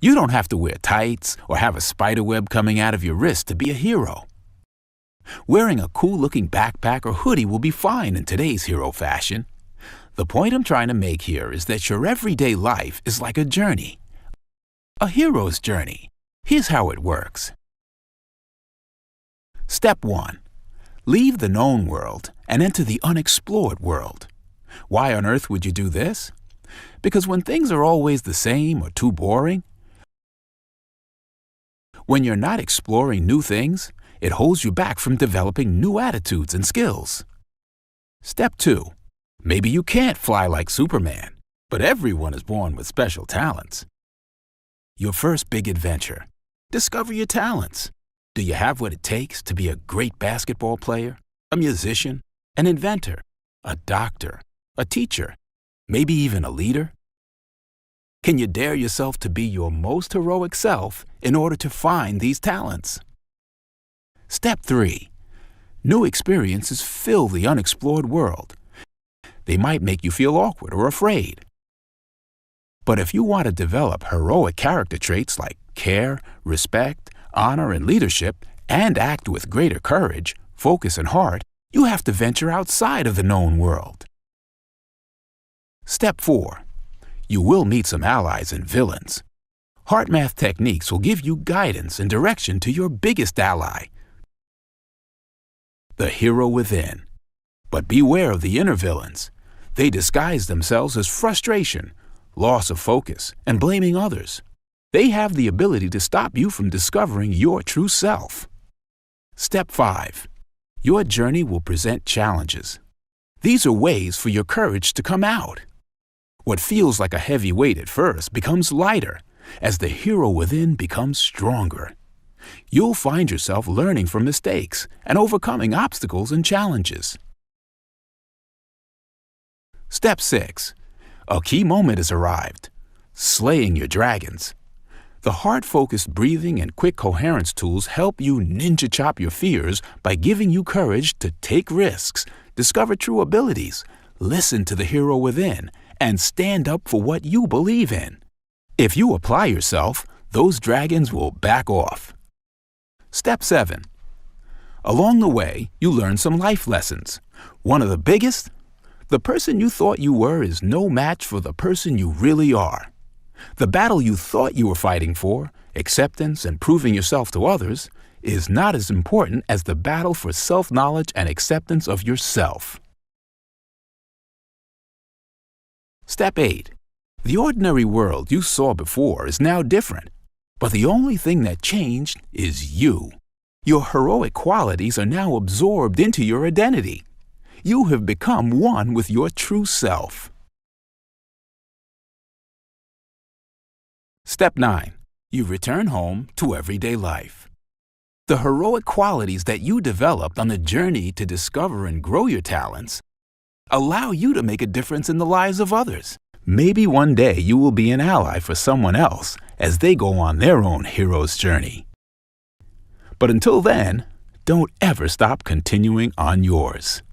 You don't have to wear tights or have a spider web coming out of your wrist to be a hero. Wearing a cool-looking backpack or hoodie will be fine in today's hero fashion. The point I'm trying to make here is that your everyday life is like a journey. A hero's journey. Here's how it works. Step 1. Leave the known world and enter the unexplored world. Why on earth would you do this? Because when things are always the same or too boring, when you're not exploring new things, it holds you back from developing new attitudes and skills. Step 2. Maybe you can't fly like Superman, but everyone is born with special talents. Your first big adventure. Discover your talents. Do you have what it takes to be a great basketball player, a musician, an inventor, a doctor, a teacher, maybe even a leader? Can you dare yourself to be your most heroic self in order to find these talents? Step 3. New experiences fill the unexplored world. They might make you feel awkward or afraid. But if you want to develop heroic character traits like care, respect, honor, and leadership, and act with greater courage, focus, and heart, you have to venture outside of the known world. Step 4. You will meet some allies and villains. HeartMath techniques will give you guidance and direction to your biggest ally, the hero within. But beware of the inner villains. They disguise themselves as frustration, loss of focus, and blaming others. They have the ability to stop you from discovering your true self. Step 5. Your journey will present challenges. These are ways for your courage to come out. What feels like a heavy weight at first becomes lighter as the hero within becomes stronger. You'll find yourself learning from mistakes and overcoming obstacles and challenges. Step 6. A key moment has arrived. Slaying your dragons. The heart-focused breathing and quick coherence tools help you ninja chop your fears by giving you courage to take risks, discover true abilities, listen to the hero within, and stand up for what you believe in. If you apply yourself, those dragons will back off. Step 7. Along the way, you learn some life lessons. One of the biggest? The person you thought you were is no match for the person you really are. The battle you thought you were fighting for, acceptance and proving yourself to others, is not as important as the battle for self-knowledge and acceptance of yourself. Step 8. The ordinary world you saw before is now different, but the only thing that changed is you. Your heroic qualities are now absorbed into your identity. You have become one with your true self. Step 9. You return home to everyday life. The heroic qualities that you developed on the journey to discover and grow your talents allow you to make a difference in the lives of others. Maybe one day you will be an ally for someone else as they go on their own hero's journey. But until then, don't ever stop continuing on yours.